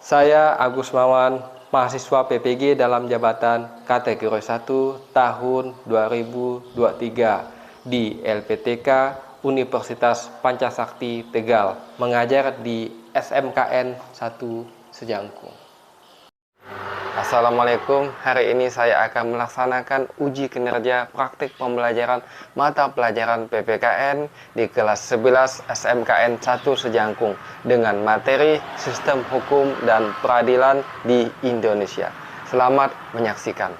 Saya Agus Mawan, mahasiswa PPG dalam jabatan kategori 1 tahun 2023 di LPTK Universitas Pancasakti Tegal, mengajar di SMKN 1 Sejangkung. Assalamualaikum, hari ini saya akan melaksanakan uji kinerja praktik pembelajaran mata pelajaran PPKN di kelas 11 SMKN 1 Sejangkung dengan materi Sistem Hukum dan Peradilan di Indonesia. Selamat menyaksikan.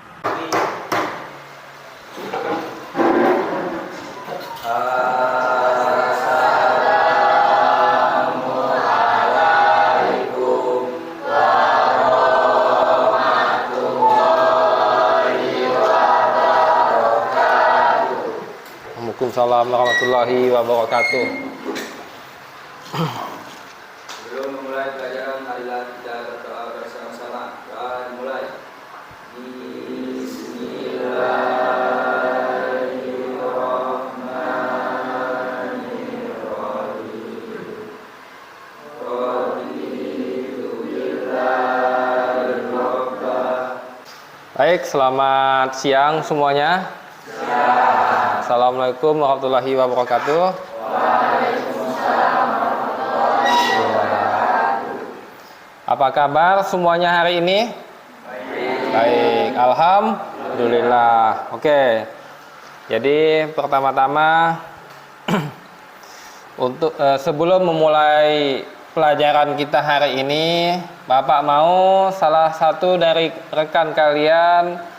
Waalaikumsalam warahmatullahi wabarakatuh. Sebelum memulai pelajaran, marilah kita berdoa bersama-sama. Doa dimulai. Baik, selamat siang semuanya. Assalamualaikum warahmatullahi wabarakatuh. Apa kabar semuanya hari ini? Baik, alhamdulillah. Oke. Jadi pertama-tama untuk sebelum memulai pelajaran kita hari ini, Bapak mau salah satu dari rekan kalian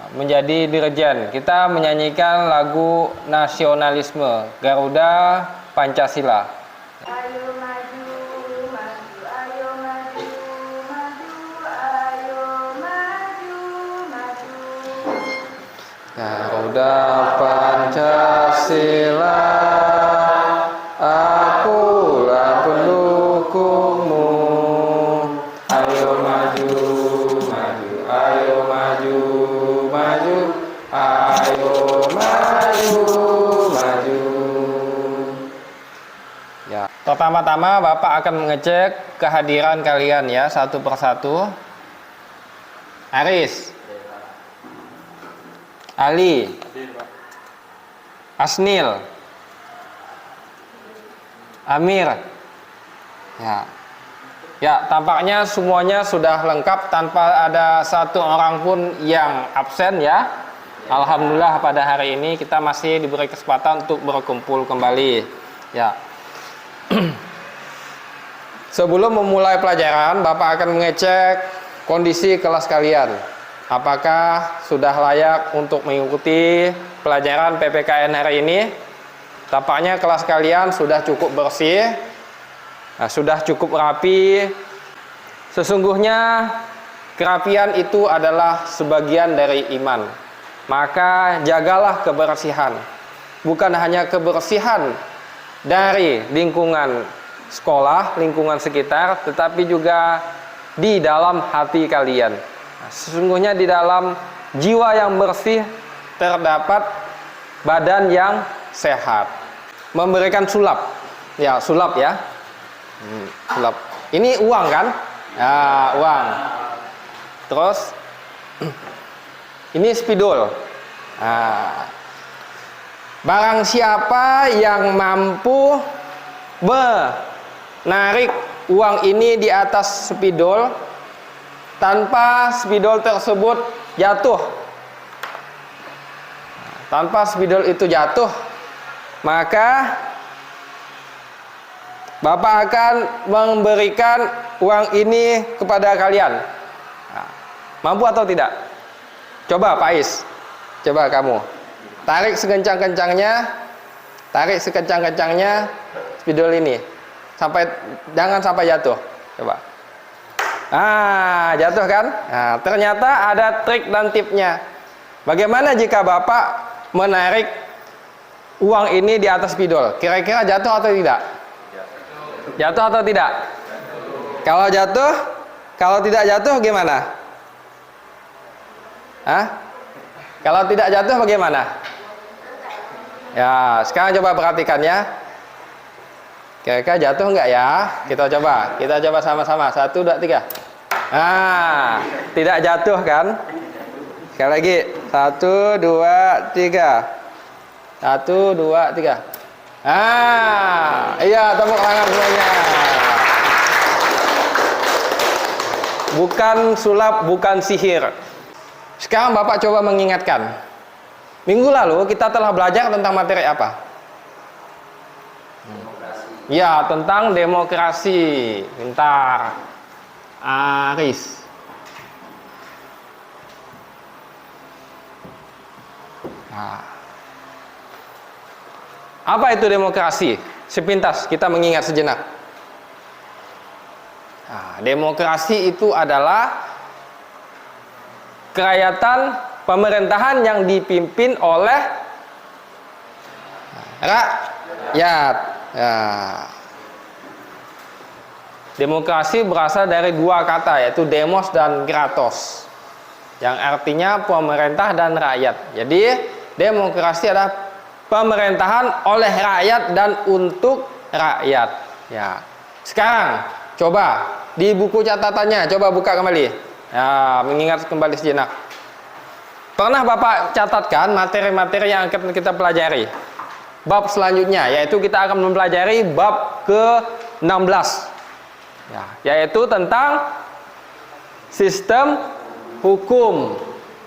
menjadi dirjen. Kita menyanyikan lagu nasionalisme Garuda Pancasila. Ayo maju, maju, ayo maju, maju, ayo maju, maju. Garuda Pancasila, akulah pendukungmu. Ayo maju, maju, ayo maju, maju, ayo maju, maju. Ya, pertama-tama Bapak akan mengecek kehadiran kalian ya, satu persatu. Aris, Ali, Asnil, Amir. Ya, tampaknya semuanya sudah lengkap tanpa ada satu orang pun yang absen ya. Alhamdulillah pada hari ini kita masih diberi kesempatan untuk berkumpul kembali. Ya. Sebelum memulai pelajaran, Bapak akan mengecek kondisi kelas kalian. Apakah sudah layak untuk mengikuti pelajaran PPKN hari ini? Tampaknya kelas kalian sudah cukup bersih. Nah, sudah cukup rapi. Sesungguhnya kerapian itu adalah sebagian dari iman. Maka jagalah kebersihan. Bukan hanya kebersihan dari lingkungan sekolah, lingkungan sekitar, tetapi juga di dalam hati kalian. Nah, sesungguhnya di dalam jiwa yang bersih terdapat badan yang sehat. Memberikan sulap. Ya, sulap ya. Sulap. Ini uang kan? Ya, uang. Terus ini spidol. Nah, barang siapa yang mampu menarik uang ini di atas spidol tanpa spidol tersebut jatuh. Tanpa spidol itu jatuh, maka Bapak akan memberikan uang ini kepada kalian. Nah, mampu atau tidak? Coba Pais, coba kamu tarik sekencang-kencangnya, tarik sekencang-kencangnya spidol ini jangan sampai jatuh. Coba. Jatuh kan? Nah, ternyata ada trik dan tipnya. Bagaimana jika Bapak menarik uang ini di atas spidol? Kira-kira jatuh atau tidak? Jatuh atau tidak? Kalau jatuh, kalau tidak jatuh gimana? Kalau tidak jatuh bagaimana? Ya, sekarang coba perhatikan ya. Kira-kira jatuh nggak ya? Kita coba sama-sama. 1, 2, 3. Nah, tidak jatuh kan? Sekali lagi. 1, 2, 3. 1, 2, 3. Iya, tepuk tangan semuanya. Bukan sulap, bukan sihir. Sekarang Bapak coba mengingatkan. Minggu lalu kita telah belajar tentang materi apa? Ya, tentang demokrasi. Bentar. Aris. Nah. Apa itu demokrasi? Sepintas kita mengingat sejenak. Nah, demokrasi itu adalah kerakyatan pemerintahan yang dipimpin oleh rakyat. Ya. Demokrasi berasal dari dua kata, yaitu demos dan kratos, yang artinya pemerintah dan rakyat. Jadi demokrasi adalah pemerintahan oleh rakyat dan untuk rakyat. Ya. Sekarang coba di buku catatannya, coba buka kembali. Ya, mengingat kembali sejenak. Pernah Bapak catatkan materi-materi yang akan kita pelajari? Bab selanjutnya, yaitu kita akan mempelajari bab ke-16. Ya, yaitu tentang sistem hukum.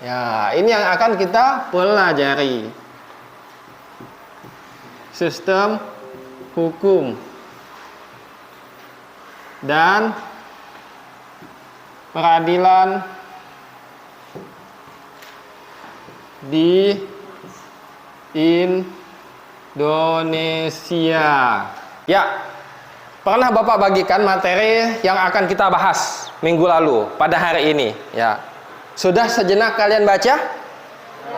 Ya, ini yang akan kita pelajari. Sistem hukum dan peradilan di Indonesia. Ya, pernah Bapak bagikan materi yang akan kita bahas minggu lalu pada hari ini. Ya, sudah sejenak kalian baca?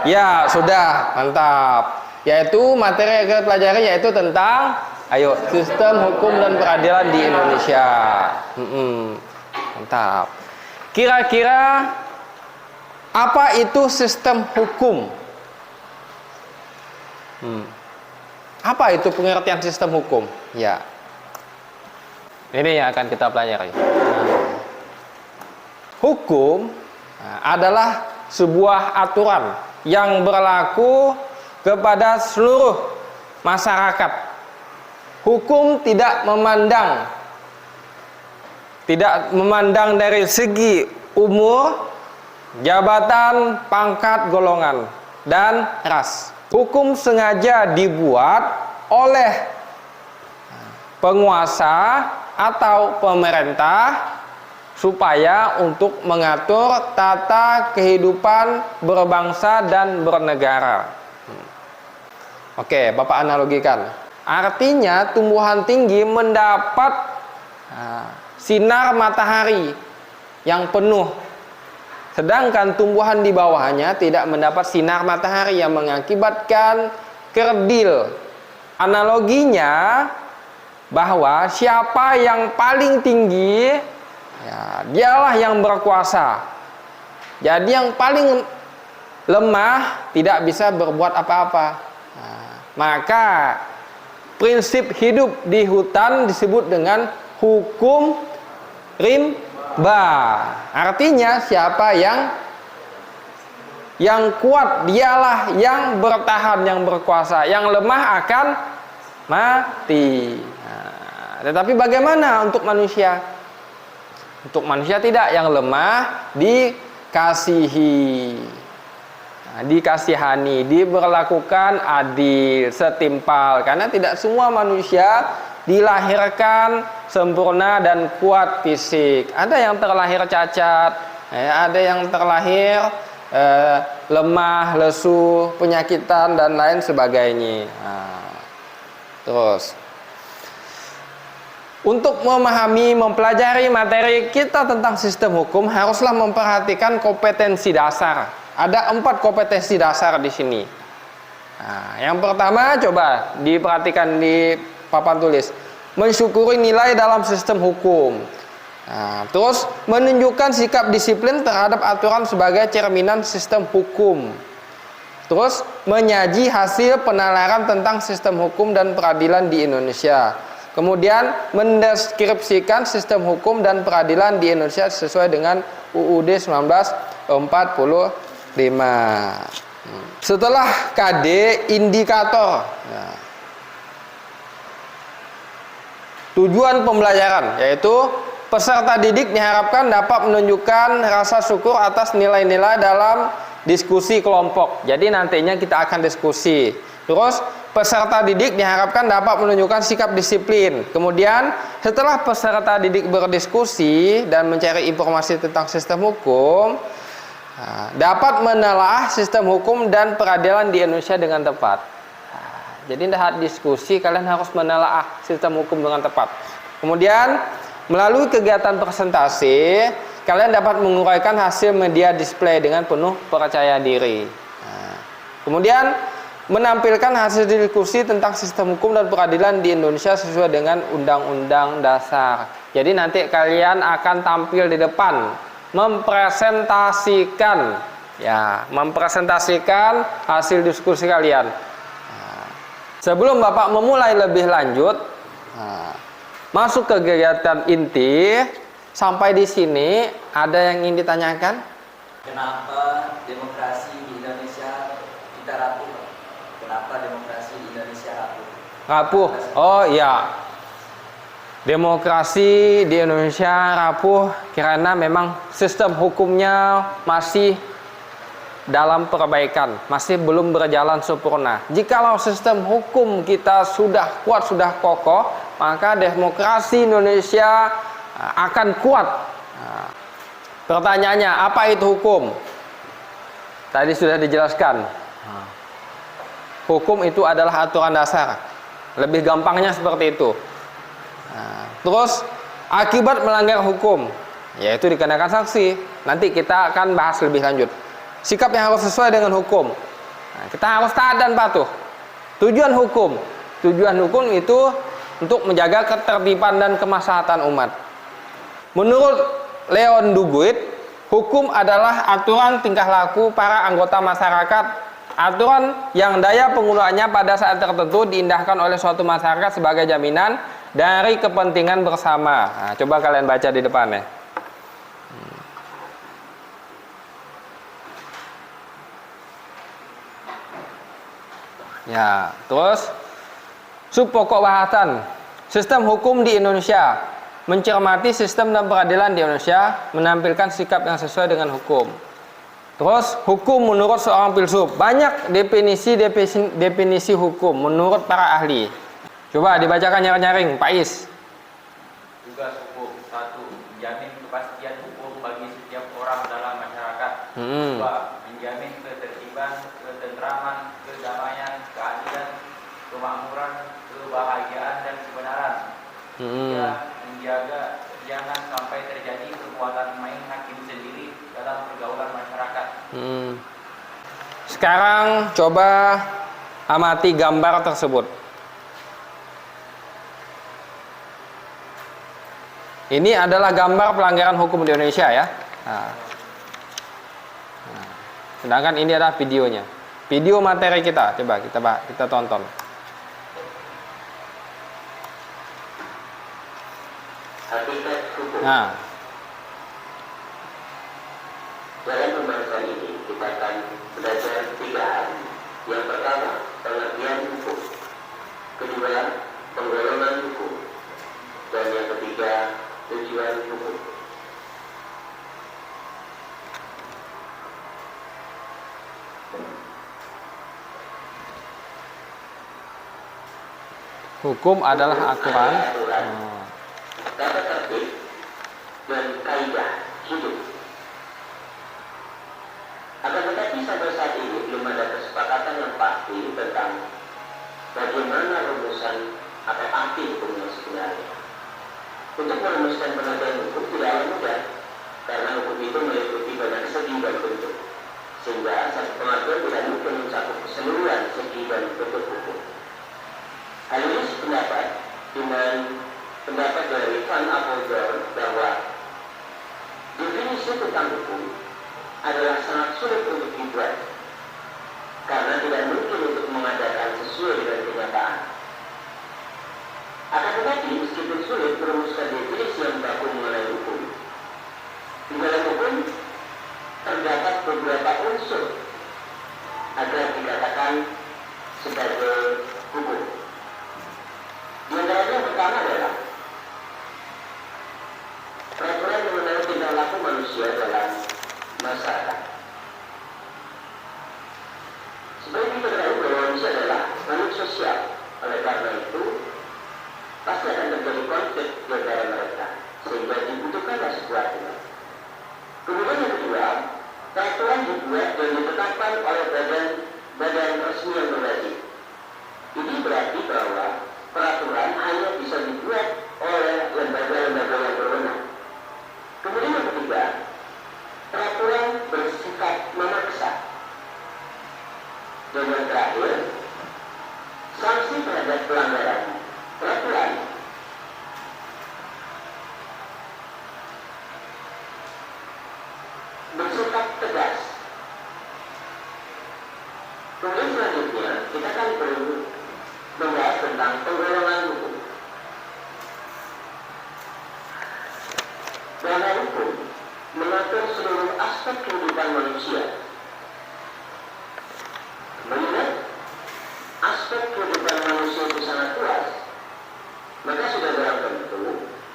Ya, sudah, mantap. Yaitu materi yang kita pelajari yaitu tentang sistem hukum dan peradilan di Indonesia. Mantap. Kira-kira apa itu sistem hukum? Apa itu pengertian sistem hukum? Ya. Ini yang akan kita pelajari. Hukum adalah sebuah aturan yang berlaku kepada seluruh masyarakat. Hukum tidak memandang dari segi umur, jabatan, pangkat, golongan, dan ras. Hukum sengaja dibuat oleh penguasa atau pemerintah supaya untuk mengatur tata kehidupan berbangsa dan bernegara. Oke, Bapak analogikan. Artinya tumbuhan tinggi mendapat sinar matahari yang penuh. Sedangkan tumbuhan di bawahnya tidak mendapat sinar matahari yang mengakibatkan kerdil. Analoginya bahwa siapa yang paling tinggi, ya, dialah yang berkuasa. Jadi yang paling lemah tidak bisa berbuat apa-apa. Maka prinsip hidup di hutan disebut dengan hukum rimba. Artinya siapa yang kuat dialah yang bertahan, yang berkuasa. Yang lemah akan mati. Tetapi bagaimana untuk manusia? Untuk manusia tidak, yang lemah dikasihi, dikasihani, diberlakukan adil, setimpal. Karena tidak semua manusia dilahirkan sempurna dan kuat fisik. Ada yang terlahir cacat, ada yang terlahir lemah, lesu, penyakitan dan lain sebagainya. Terus untuk memahami, mempelajari materi kita tentang sistem hukum, haruslah memperhatikan kompetensi dasar. Ada 4 kompetensi dasar di sini. Yang pertama, coba diperhatikan di papan tulis. Mensyukuri nilai dalam sistem hukum. Terus menunjukkan sikap disiplin terhadap aturan sebagai cerminan sistem hukum. Terus menyaji hasil penalaran tentang sistem hukum dan peradilan di Indonesia. Kemudian mendeskripsikan sistem hukum dan peradilan di Indonesia sesuai dengan UUD 1945. Setelah KD, indikator. Nah, tujuan pembelajaran yaitu peserta didik diharapkan dapat menunjukkan rasa syukur atas nilai-nilai dalam diskusi kelompok. Jadi nantinya kita akan diskusi. Terus peserta didik diharapkan dapat menunjukkan sikap disiplin. Kemudian setelah peserta didik berdiskusi dan mencari informasi tentang sistem hukum, dapat menelaah sistem hukum dan peradilan di Indonesia dengan tepat. Jadi saat diskusi kalian harus menelaah sistem hukum dengan tepat. Kemudian melalui kegiatan presentasi, kalian dapat menguraikan hasil media display dengan penuh percaya diri. Kemudian menampilkan hasil diskusi tentang sistem hukum dan peradilan di Indonesia sesuai dengan Undang-Undang Dasar. Jadi nanti kalian akan tampil di depan mempresentasikan hasil diskusi kalian. Sebelum Bapak memulai lebih lanjut, masuk ke kegiatan inti, sampai di sini ada yang ingin ditanyakan? Kenapa demokrasi di Indonesia kita rapuh? Kenapa demokrasi di Indonesia rapuh? Rapuh. Oh iya. Demokrasi di Indonesia rapuh karena memang sistem hukumnya masih dalam perbaikan, masih belum berjalan sempurna. Jikalau sistem hukum kita sudah kuat, sudah kokoh, maka demokrasi Indonesia akan kuat. Pertanyaannya, apa itu hukum? Tadi sudah dijelaskan. Hukum itu adalah aturan dasar. Lebih gampangnya seperti itu. Terus akibat melanggar hukum, yaitu dikenakan sanksi. Nanti kita akan bahas lebih lanjut. Sikap yang harus sesuai dengan hukum. Kita harus taat dan patuh. Tujuan hukum itu untuk menjaga ketertiban dan kemaslahatan umat. Menurut Leon Duguid, hukum adalah aturan tingkah laku para anggota masyarakat, aturan yang daya penggunaannya pada saat tertentu diindahkan oleh suatu masyarakat sebagai jaminan dari kepentingan bersama. Nah, coba kalian baca di depannya. Ya, terus subpokok bahasan sistem hukum di Indonesia, mencermati sistem dan peradilan di Indonesia, menampilkan sikap yang sesuai dengan hukum. Terus hukum menurut seorang filsuf, banyak definisi hukum menurut para ahli. Coba dibacakan nyaring-nyaring, Pak Is. Tugas hukum: 1. Menjamin kepastian hukum bagi setiap orang dalam masyarakat. 2. Menjamin ketertiban, ketentraman, kedamaian, keadilan, kemakmuran, kebahagiaan dan kebenaran. 3. Menjaga jangan sampai terjadi kekuatan main hakim sendiri dalam pergaulan masyarakat. Sekarang coba amati gambar tersebut. Ini adalah gambar pelanggaran hukum di Indonesia ya. Sedangkan ini adalah videonya. Video materi kita, coba kita tonton. Nah, dalam pembahasan ini kita akan belajar 3 hal. Yang pertama, pengertian hukum. Kedua, penggolongan hukum. Dan yang ketiga, tujuan hukum. hukum adalah aturan. Tata tertib dan kaidah hidup. Akan tetapi sampai saat ini belum ada kesepakatan yang pasti tentang bagaimana rumusan atau arti hukum yang sebenarnya. Untuk merumuskan pengertian hukum tidaklah mudah, karena hukum itu meliputi banyak segi dan bentuk, sehingga satu pengertian tidak mungkin mencakup keseluruhan segi dan bentuk hukum. Hal ini sependapat dengan pendapat dari Van Appeldoorn bahwa definisi tentang hukum adalah sangat sulit untuk dibuat, karena tidak mungkin untuk mengadakan sesuai dengan kenyataan. Akan tetapi, meskipun sulit merumuskan definisi yang baku mengenai hukum, di dalam hukum terdapat beberapa unsur agar dikatakan sebagai hukum. Di antaranya yang pertama adalah peraturan mengenai tingkah laku manusia dalam masyarakat. Sebagai kita ketahui bahwa manusia adalah makhluk sosial, oleh karena itu pasti akan terjadi konflik di antara mereka, sehingga dibutuhkanlah sebuah aturan. Kemudian yang kedua, peraturan dibuat dan ditetapkan oleh badan resmi yang berwajib. Ini berarti bahwa peraturan hanya bisa dibuat oleh lembaga-lembaga yang berwenang. Kemudian yang ketiga, peraturan bersifat memaksa. Dan yang terakhir, sanksi terhadap pelanggaran peraturan bersifat tegas. Kemudian selanjutnya kita akan perlu membahas tentang penggolongan hukum. Dalam hukum mengatur seluruh aspek kehidupan manusia. Mengingat aspek kehidupan manusia itu sangat luas, maka sudah barang tentu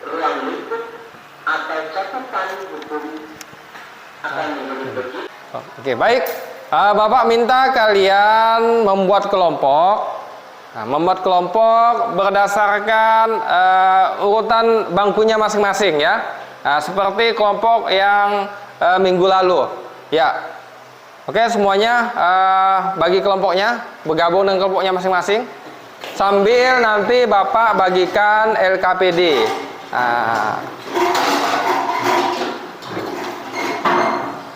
ruang lingkup atau catatan hukum akan menjadi begitu. Oke, baik. Bapak minta kalian membuat kelompok. Nah, membuat kelompok berdasarkan urutan bangkunya masing-masing ya. Nah, seperti kelompok yang minggu lalu. Ya. Oke, semuanya bagi kelompoknya, bergabung dengan kelompoknya masing-masing. Sambil nanti Bapak bagikan LKPD.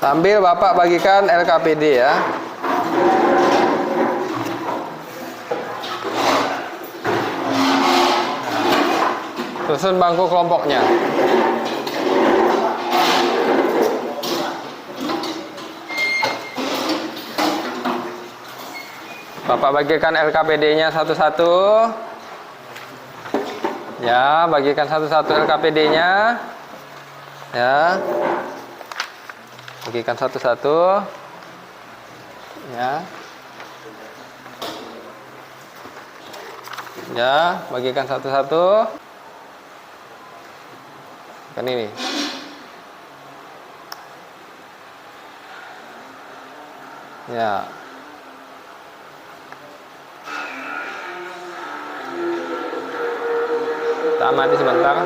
Sambil Bapak bagikan LKPD ya. Susun bangku kelompoknya. Bapak bagikan LKPD-nya satu-satu. Ya, bagikan satu-satu LKPD-nya. Ya. Bagikan satu-satu. Ya. Ya, bagikan satu-satu. Kan ini. Ya. Kita amati sebentar.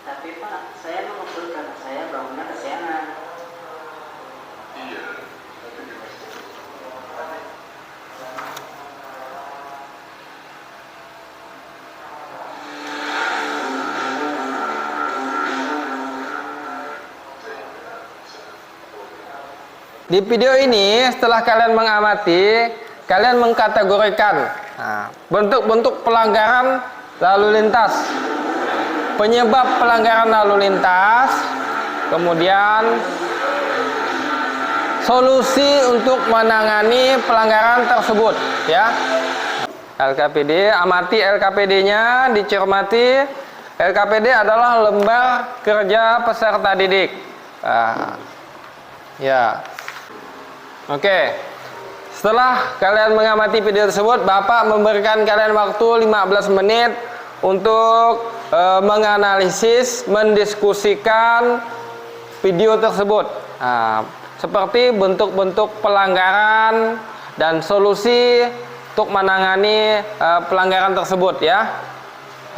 Tapi Pak, saya mengumpul karena saya bangunnya kesiangan. Di video ini setelah kalian mengamati, kalian mengkategorikan bentuk-bentuk pelanggaran lalu lintas, penyebab pelanggaran lalu lintas, kemudian solusi untuk menangani pelanggaran tersebut ya. LKPD, amati LKPD-nya, dicermati. LKPD adalah lembar kerja peserta didik. Ya. Oke. Setelah kalian mengamati video tersebut, Bapak memberikan kalian waktu 15 menit untuk menganalisis, mendiskusikan video tersebut. seperti bentuk-bentuk pelanggaran dan solusi untuk menangani pelanggaran tersebut ya.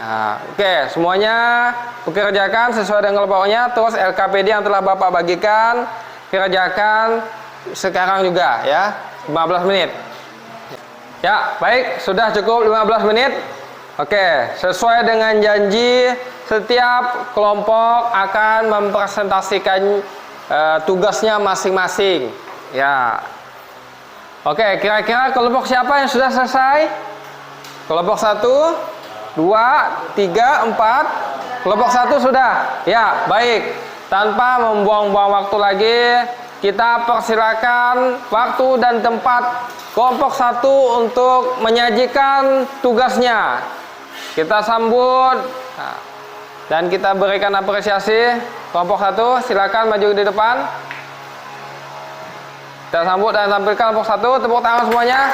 Nah, oke, semuanya dikerjakan sesuai dengan kelompoknya. Terus LKPD yang telah Bapak bagikan kerjakan sekarang juga ya, 15 menit. Ya, baik, sudah cukup 15 menit. Oke, sesuai dengan janji setiap kelompok akan mempresentasikan tugasnya masing-masing. Ya. Oke, kira-kira kelompok siapa yang sudah selesai? Kelompok 1, 2, 3, 4. Kelompok 1 sudah. Ya, baik. Tanpa membuang-buang waktu lagi, kita persilakan waktu dan tempat kelompok 1 untuk menyajikan tugasnya. Kita sambut dan kita berikan apresiasi. Kelompok 1, silakan maju di depan. Kita sambut dan tampilkan kelompok 1. Tepuk tangan semuanya.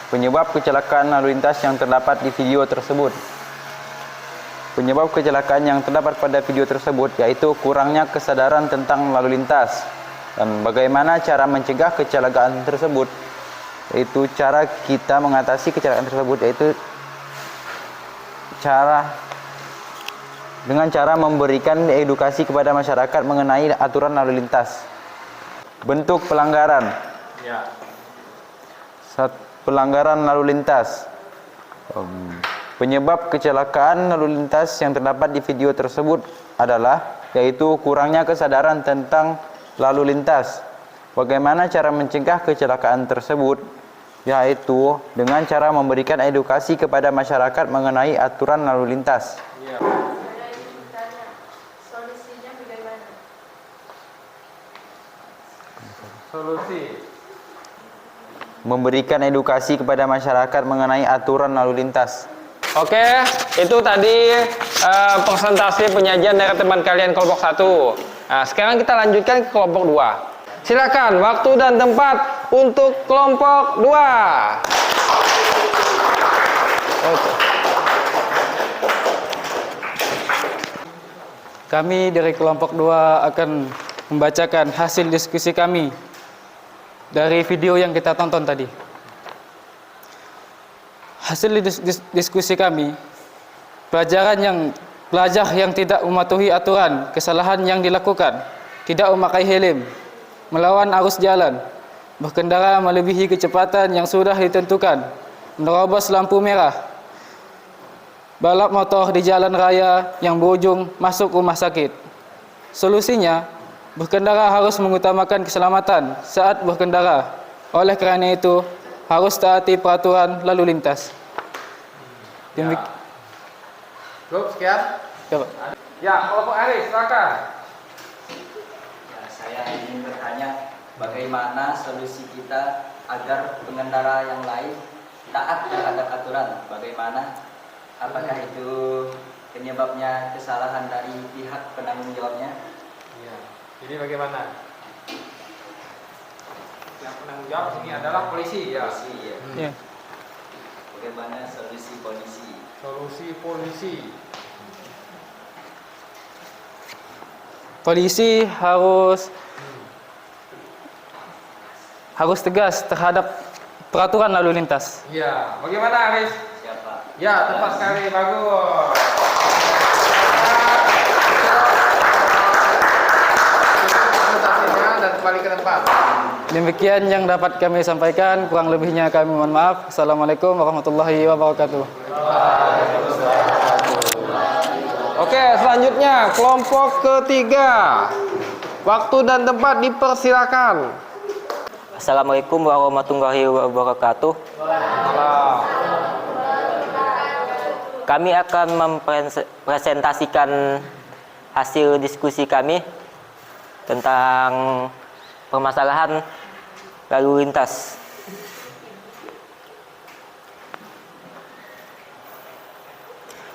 Penyebab kecelakaan lalu lintas yang terdapat di video tersebut. Penyebab kecelakaan yang terdapat pada video tersebut yaitu kurangnya kesadaran tentang lalu lintas. Dan bagaimana cara mencegah kecelakaan tersebut? Yaitu cara kita mengatasi kecelakaan tersebut yaitu dengan cara memberikan edukasi kepada masyarakat mengenai aturan lalu lintas. Bentuk pelanggaran. Ya. Pelanggaran lalu lintas. Penyebab kecelakaan lalu lintas yang terdapat di video tersebut adalah yaitu kurangnya kesadaran tentang lalu lintas. Bagaimana cara mencegah kecelakaan tersebut? Yaitu dengan cara memberikan edukasi kepada masyarakat mengenai aturan lalu lintas. Ya. Saya ingin bertanya, solusinya bagaimana? Solusi. Memberikan edukasi kepada masyarakat mengenai aturan lalu lintas. Oke, itu tadi presentasi penyajian dari teman kalian kelompok 1. Nah, sekarang kita lanjutkan ke kelompok 2. Silakan waktu dan tempat untuk kelompok 2. Kami dari kelompok 2 akan membacakan hasil diskusi kami dari video yang kita tonton tadi. Hasil diskusi kami, pelajar yang tidak mematuhi aturan, kesalahan yang dilakukan, tidak memakai helm, melawan arus jalan, berkendara melebihi kecepatan yang sudah ditentukan, menerobos lampu merah, balap motor di jalan raya yang berujung masuk rumah sakit. Solusinya, berkendara harus mengutamakan keselamatan saat berkendara. Oleh kerana itu, harus taati peraturan lalu lintas. Cukup sekian. Ya, kelompok Aris, silakan. Ya, saya ingin bertanya bagaimana solusi kita agar pengendara yang lain taat terhadap aturan. Bagaimana? Apakah itu penyebabnya kesalahan dari pihak penanggung jawabnya? Ya. Jadi bagaimana? Yang penanggung jawab sini adalah polisi ya. Polisi, ya. Ya. Bagaimana solusi polisi? Solusi polisi. Polisi harus tegas terhadap peraturan lalu lintas. Ya, bagaimana Aris? Siapa? Ya, tepat sekali, bagus. Presentasinya dan kembali ke tempat. Demikian yang dapat kami sampaikan, kurang lebihnya kami mohon maaf. Assalamualaikum warahmatullahi wabarakatuh. Oke, selanjutnya kelompok ketiga. Waktu dan tempat dipersilakan. Assalamualaikum warahmatullahi wabarakatuh. Kami akan mempresentasikan hasil diskusi kami tentang permasalahan lalu lintas.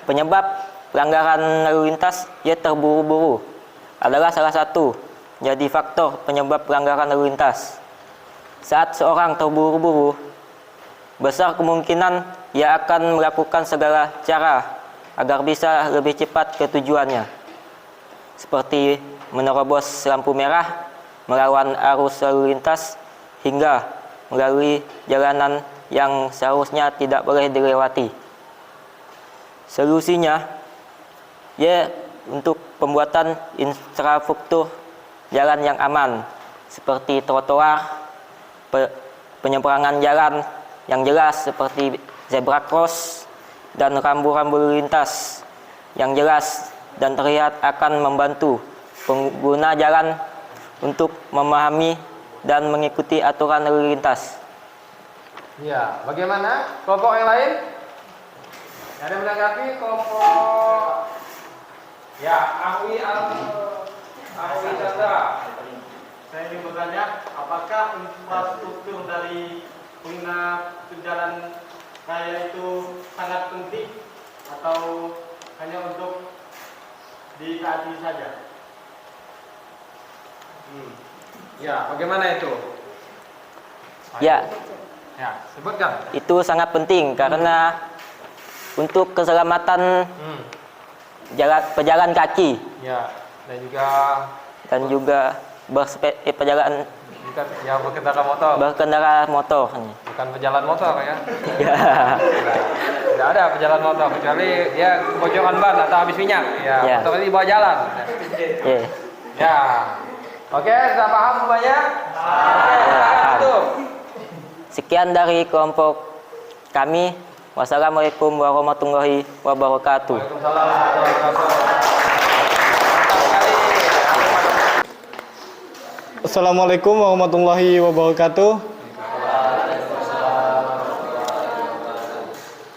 Penyebab pelanggaran lalu lintas ia terburu-buru adalah salah satu jadi faktor penyebab pelanggaran lalu lintas. Saat seorang terburu-buru, besar kemungkinan ia akan melakukan segala cara agar bisa lebih cepat ke tujuannya. seperti menerobos lampu merah, melawan arus lalu lintas, hingga melalui jalanan yang seharusnya tidak boleh dilewati. Solusinya, ya untuk pembuatan infrastruktur jalan yang aman, seperti trotoar, penyeberangan jalan yang jelas seperti zebra cross, dan rambu-rambu lalu lintas yang jelas dan terlihat akan membantu pengguna jalan untuk memahami dan mengikuti aturan lalu lintas. Ya, bagaimana kelompok yang lain? Ada yang menanggapi kelompok? Ya, Ahwi Chandra. Saya ingin bertanya, apakah infrastruktur dari pengguna jalan raya itu sangat penting atau hanya untuk ditaati saja? Ya, bagaimana itu? Ya, Sebutkan. itu sangat penting karena untuk keselamatan pejalan kaki Ya, dan juga berkendara motor. bukan pejalan motor ya. Ya. Tidak ada pejalan motor kecuali ya kebocoran ban atau habis minyak. Ya, Ya. motor ini di bawah jalan. Ya. Ya. Oke, sudah paham semuanya? Oke, silakan tuh. Sekian dari kelompok kami. Wassalamualaikum warahmatullahi wabarakatuh. Waalaikumsalam warahmatullahi wabarakatuh. Mantap sekali. Assalamualaikum warahmatullahi wabarakatuh.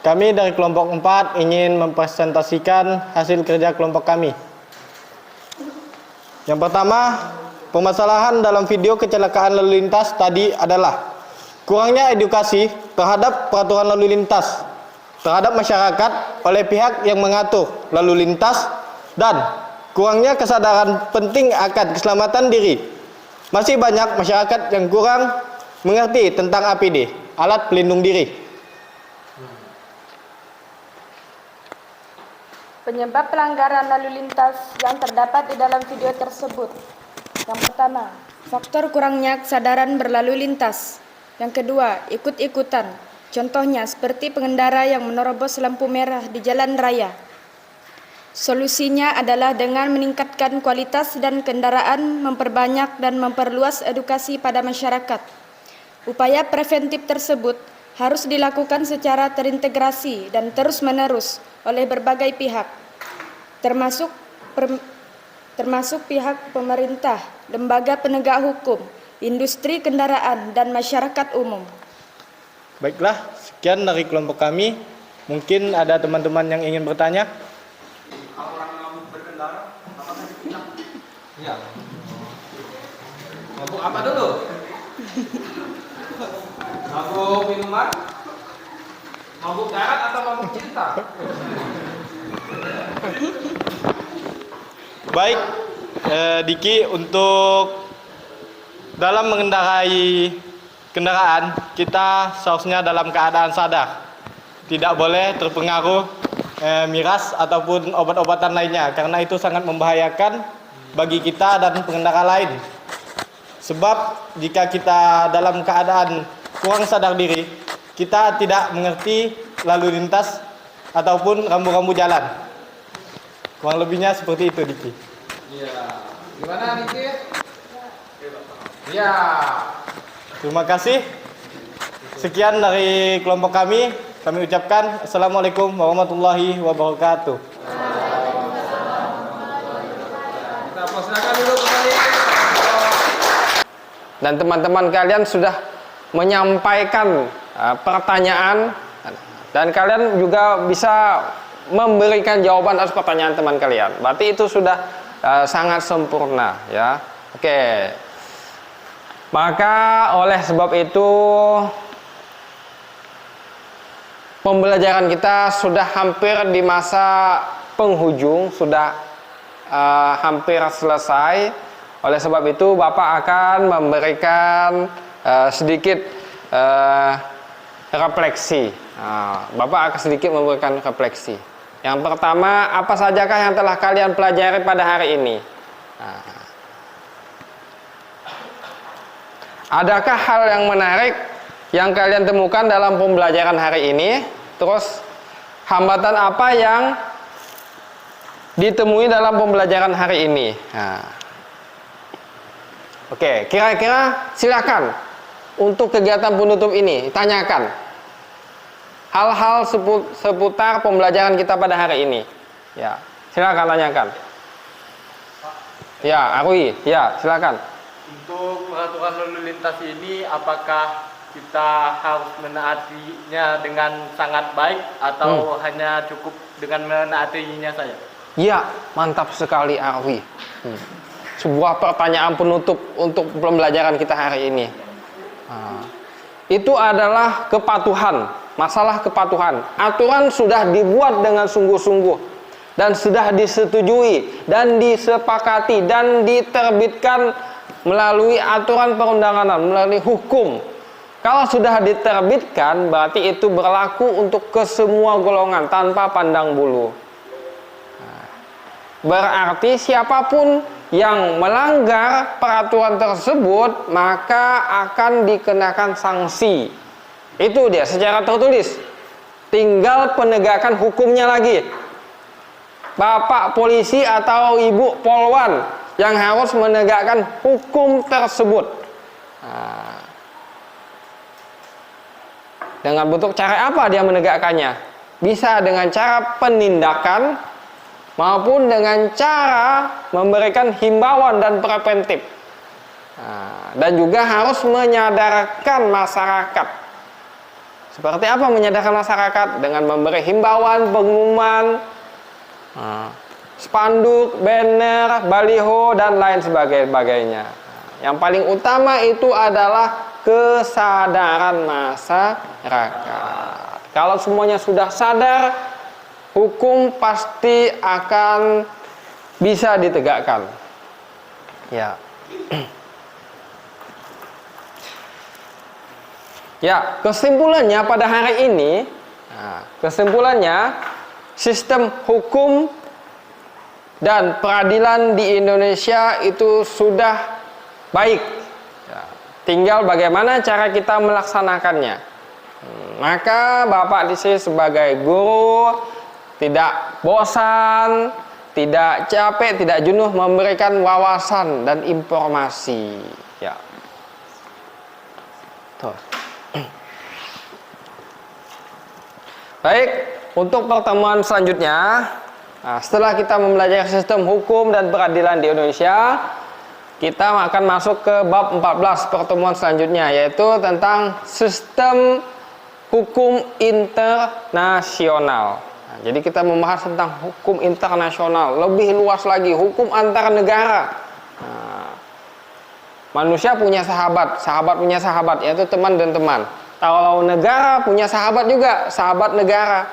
Kami dari kelompok 4 ingin mempresentasikan hasil kerja kelompok kami. Yang pertama, permasalahan dalam video kecelakaan lalu lintas tadi adalah kurangnya edukasi terhadap peraturan lalu lintas terhadap masyarakat oleh pihak yang mengatur lalu lintas dan kurangnya kesadaran penting akan keselamatan diri. Masih banyak masyarakat yang kurang mengerti tentang APD, alat pelindung diri. Penyebab pelanggaran lalu lintas yang terdapat di dalam video tersebut. Yang pertama, faktor kurangnya kesadaran berlalu lintas. Yang kedua, ikut-ikutan. Contohnya seperti pengendara yang menerobos lampu merah di jalan raya. Solusinya adalah dengan meningkatkan kualitas dan kendaraan, memperbanyak dan memperluas edukasi pada masyarakat. Upaya preventif tersebut harus dilakukan secara terintegrasi dan terus-menerus oleh berbagai pihak, termasuk pihak pemerintah, lembaga penegak hukum, industri kendaraan, dan masyarakat umum. Baiklah, sekian dari kelompok kami. Mungkin ada teman-teman yang ingin bertanya. Kalau orang mabuk berkendara, apakah ditilang? Ya. Mabuk apa dulu? Mabuk minuman? Mabuk darat atau mabuk cinta? Baik, Diki, untuk dalam mengendarai kendaraan, kita seharusnya dalam keadaan sadar. Tidak boleh terpengaruh miras ataupun obat-obatan lainnya, karena itu sangat membahayakan bagi kita dan pengendara lain. Sebab jika kita dalam keadaan kurang sadar diri, kita tidak mengerti lalu lintas ataupun rambu-rambu jalan. Kurang lebihnya seperti itu, Diki. Iya. Gimana, Diki? Iya. Terima kasih. Sekian dari kelompok kami. Kami ucapkan Assalamualaikum warahmatullahi wabarakatuh. Kita persilakan dulu kembali. Dan teman-teman kalian sudah menyampaikan pertanyaan dan kalian juga bisa memberikan jawaban atas pertanyaan teman kalian. Berarti itu sudah sangat sempurna, ya. Oke. Maka oleh sebab itu pembelajaran kita sudah hampir di masa penghujung, sudah hampir selesai. Oleh sebab itu Bapak akan memberikan sedikit refleksi. Bapak akan sedikit memberikan refleksi. Yang pertama, apa sajakah yang telah kalian pelajari pada hari ini? Nah. Adakah hal yang menarik yang kalian temukan dalam pembelajaran hari ini? Terus hambatan apa yang ditemui dalam pembelajaran hari ini? Nah. Oke, kira-kira silakan untuk kegiatan penutup ini tanyakan hal-hal seputar pembelajaran kita pada hari ini. Ya, silakan tanyakan. Ya, Arwi, ya silakan. Untuk peraturan lalu lintas ini, apakah kita harus menaatinya dengan sangat baik atau hanya cukup dengan menaatinya saja? Ya, mantap sekali Arwi. Sebuah pertanyaan penutup untuk pembelajaran kita hari ini. Itu adalah kepatuhan, masalah kepatuhan. Aturan sudah dibuat dengan sungguh-sungguh dan sudah disetujui dan disepakati dan diterbitkan melalui aturan perundangan, melalui hukum. Kalau sudah diterbitkan, berarti itu berlaku untuk kesemua golongan tanpa pandang bulu. Berarti siapapun yang melanggar peraturan tersebut maka akan dikenakan sanksi. Itu dia secara tertulis. Tinggal penegakan hukumnya lagi. Bapak polisi atau Ibu Polwan yang harus menegakkan hukum tersebut. Dengan bentuk cara apa dia menegakkannya? Bisa dengan cara penindakan maupun dengan cara memberikan himbauan dan preventif. Dan juga harus menyadarkan masyarakat. Seperti apa menyadarkan masyarakat? Dengan memberi himbauan, pengumuman, spanduk, banner, baliho, dan lain sebagainya. Yang paling utama itu adalah kesadaran masyarakat. Kalau semuanya sudah sadar, hukum pasti akan bisa ditegakkan. Ya. Ya, kesimpulannya pada hari ini, sistem hukum dan peradilan di Indonesia itu sudah baik. Tinggal bagaimana cara kita melaksanakannya. Maka Bapak di sini sebagai guru tidak bosan, tidak capek, tidak jenuh memberikan wawasan dan informasi. Ya. Tuh. Baik, untuk pertemuan selanjutnya, setelah kita mempelajari sistem hukum dan peradilan di Indonesia, kita akan masuk ke bab 14 pertemuan selanjutnya, yaitu tentang sistem hukum internasional. Jadi kita membahas tentang hukum internasional, lebih luas lagi, hukum antar negara. Manusia punya sahabat, sahabat punya sahabat, yaitu teman dan teman. Kalau negara punya sahabat juga, sahabat negara.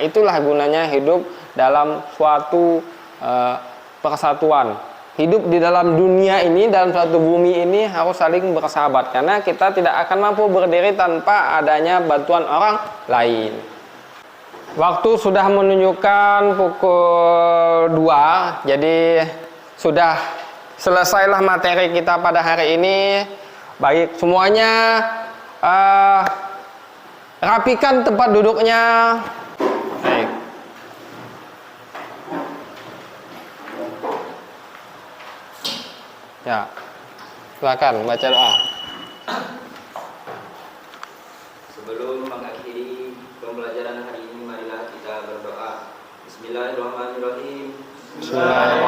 Itulah gunanya hidup dalam suatu persatuan. Hidup di dalam dunia ini, dalam suatu bumi ini harus saling bersahabat. Karena kita tidak akan mampu berdiri tanpa adanya bantuan orang lain. Waktu sudah menunjukkan pukul 2, jadi sudah selesailah materi kita pada hari ini. Baik, semuanya rapikan tempat duduknya. Baik. Ya, silakan baca doa. Sebelum mengakhiri pembelajaran hari ini, marilah kita berdoa. Bismillahirrahmanirrahim. Bismillahirrahmanirrahim.